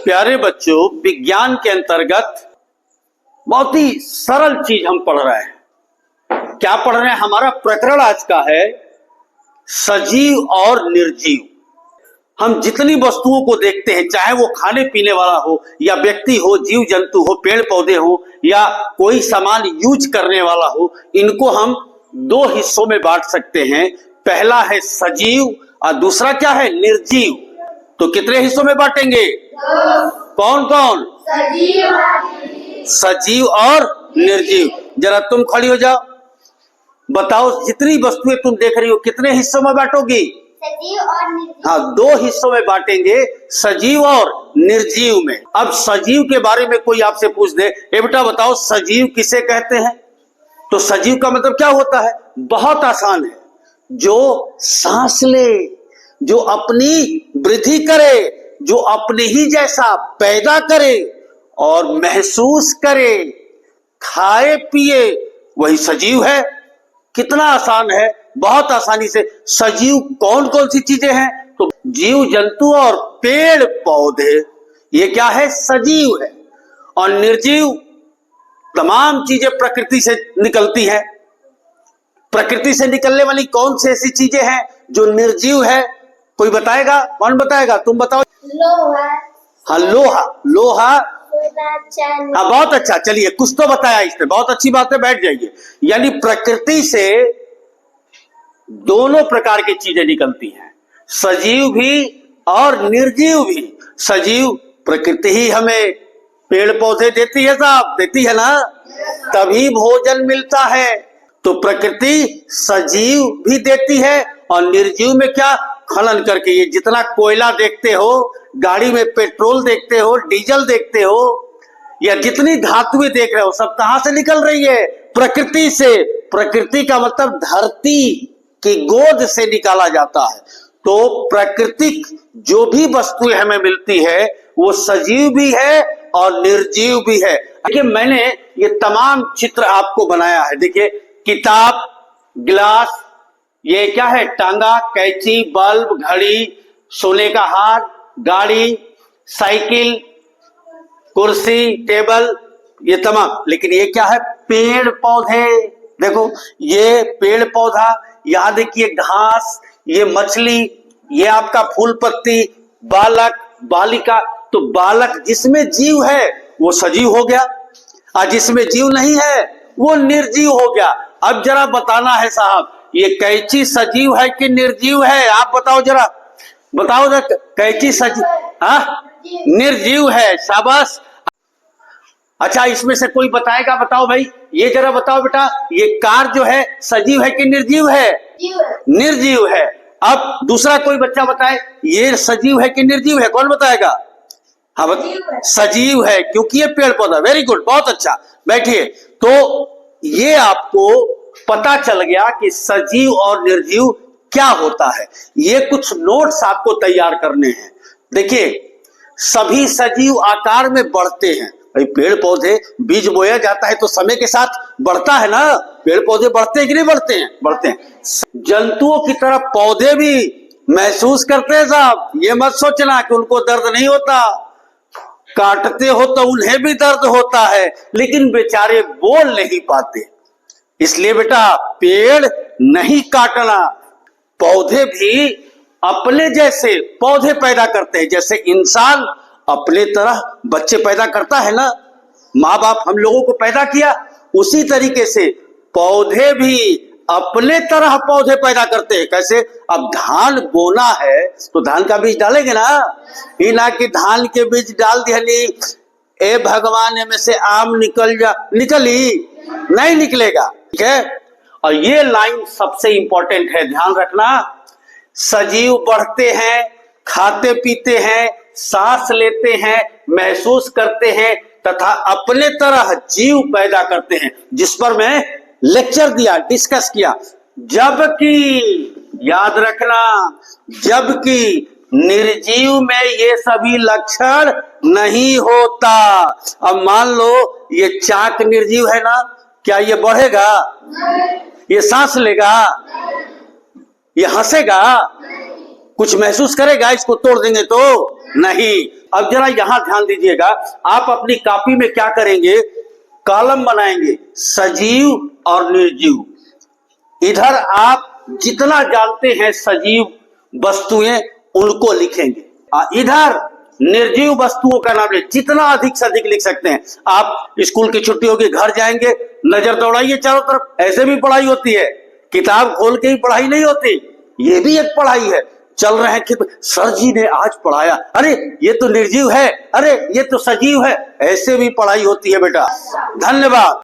प्यारे बच्चों, विज्ञान के अंतर्गत बहुत ही सरल चीज हम पढ़ रहे हैं। क्या पढ़ रहे हैं? हमारा प्रकरण आज का है सजीव और निर्जीव। हम जितनी वस्तुओं को देखते हैं, चाहे वो खाने पीने वाला हो या व्यक्ति हो, जीव जंतु हो, पेड़ पौधे हो या कोई सामान यूज करने वाला हो, इनको हम दो हिस्सों में बांट सकते हैं। पहला है सजीव और दूसरा क्या है? निर्जीव। तो कितने हिस्सों में बांटेंगे? कौन कौन? सजीव और निर्जीव। जरा तुम खड़ी हो जाओ, बताओ जितनी वस्तुएं तुम देख रही हो कितने हिस्सों में बांटोगी? सजीव और निर्जीव। हाँ, दो हिस्सों में बांटेंगे, सजीव और निर्जीव में। अब सजीव के बारे में कोई आपसे पूछ दे, ए बेटा बताओ सजीव किसे कहते हैं? तो सजीव का मतलब क्या होता है? बहुत आसान है, जो सांस ले, जो अपनी वृद्धि करे, जो अपने ही जैसा पैदा करे और महसूस करे, खाए पिए, वही सजीव है। कितना आसान है, बहुत आसानी से। सजीव कौन कौन सी चीजें हैं? तो जीव जंतु और पेड़ पौधे, ये क्या है? सजीव है। और निर्जीव तमाम चीजें प्रकृति से निकलती हैं। प्रकृति से निकलने वाली कौन सी ऐसी चीजें हैं जो निर्जीव है? कोई बताएगा? कौन बताएगा? तुम बताओ। लोहा। हाँ, लोहा। लोहा, हाँ बहुत अच्छा। चलिए, कुछ तो बताया इसने, बहुत अच्छी बात है, बैठ जाइए। यानी प्रकृति से दोनों प्रकार की चीजें निकलती हैं, सजीव भी और निर्जीव भी। सजीव प्रकृति ही हमें पेड़ पौधे देती है, साहब देती है ना, तभी भोजन मिलता है। तो प्रकृति सजीव भी देती है और निर्जीव में क्या? खनन करके। ये जितना कोयला देखते हो, गाड़ी में पेट्रोल देखते हो, डीजल देखते हो, या जितनी धातुएं देख रहे हो, सब कहां से निकल रही है? प्रकृति से। प्रकृति का मतलब धरती की गोद से निकाला जाता है। तो प्राकृतिक जो भी वस्तुएं हमें मिलती है वो सजीव भी है और निर्जीव भी है। देखिए, मैंने ये तमाम चित्र आपको बनाया है। देखिए, किताब, गिलास, ये क्या है? टांगा, कैंची, बल्ब, घड़ी, सोने का हार, गाड़ी, साइकिल, कुर्सी, टेबल, ये तमाम। लेकिन ये क्या है? पेड़ पौधे। देखो, ये पेड़ पौधा, यहां देखिए घास, ये मछली, ये आपका फूल पत्ती, बालक, बालिका। तो बालक जिसमें जीव है वो सजीव हो गया, और जिसमें जीव नहीं है वो निर्जीव हो गया। अब जरा बताना है साहब, ये कैंची सजीव है कि निर्जीव है? आप बताओ जरा, बताओ जरा। कैंची सजीव? हाँ, निर्जीव है। शाबाश। अच्छा, इसमें से कोई बताएगा? बताओ भाई, ये जरा बताओ बेटा, ये कार जो है सजीव है कि निर्जीव है? निर्जीव है। अब दूसरा कोई बच्चा बताए, ये सजीव है कि निर्जीव है? कौन बताएगा? हाँ सजीव है, क्योंकि ये पेड़ पौधा। वेरी गुड, बहुत अच्छा। बैठिए। तो ये आपको पता चल गया कि सजीव और निर्जीव क्या होता है। ये कुछ नोट्स आपको तैयार करने हैं। देखिए, सभी सजीव आकार में बढ़ते हैं। भाई, पेड़ पौधे बीज बोया जाता है तो समय के साथ बढ़ता है ना। पेड़ पौधे बढ़ते हैं कि नहीं बढ़ते हैं? बढ़ते हैं। जंतुओं की तरह पौधे भी महसूस करते हैं साहब। ये मत सोचना कि उनको दर्द नहीं होता, काटते हो तो उन्हें भी दर्द होता है, लेकिन बेचारे बोल नहीं पाते। इसलिए बेटा, पेड़ नहीं काटना। पौधे भी अपने जैसे पौधे पैदा करते हैं, जैसे इंसान अपने तरह बच्चे पैदा करता है ना, माँ बाप हम लोगों को पैदा किया, उसी तरीके से पौधे भी अपने तरह पौधे पैदा करते हैं। कैसे? अब धान बोना है तो धान का बीज डालेंगे ना, ही ना कि धान के बीज डाल दिया, ए भगवान में से आम निकल जा, निकली नहीं निकलेगा। ठीक है। और ये लाइन सबसे इंपॉर्टेंट है, ध्यान रखना। सजीव बढ़ते हैं, खाते पीते हैं, सांस लेते हैं, महसूस करते हैं तथा अपने तरह जीव पैदा करते हैं, जिस पर मैं लेक्चर दिया, डिस्कस किया। जबकि याद रखना, जबकि निर्जीव में ये सभी लक्षण नहीं होता। अब मान लो ये चाक निर्जीव है ना, क्या ये बढ़ेगा? ये सांस लेगा? ये हंसेगा? कुछ महसूस करेगा? इसको तोड़ देंगे तो नहीं। अब जरा यहां ध्यान दीजिएगा, आप अपनी कॉपी में क्या करेंगे, कॉलम बनाएंगे सजीव और निर्जीव। इधर आप जितना जानते हैं सजीव वस्तुएं उनको लिखेंगे, इधर निर्जीव वस्तुओं का नाम जितना अधिक से अधिक लिख सकते हैं। आप स्कूल की छुट्टी होगी, घर जाएंगे, नजर दौड़ाइए चारों तरफ, ऐसे भी पढ़ाई होती है, किताब खोल के ही पढ़ाई नहीं होती, ये भी एक पढ़ाई है। चल रहे हैं कि सर जी ने आज पढ़ाया, अरे ये तो निर्जीव है, अरे ये तो सजीव है, ऐसे भी पढ़ाई होती है बेटा। धन्यवाद।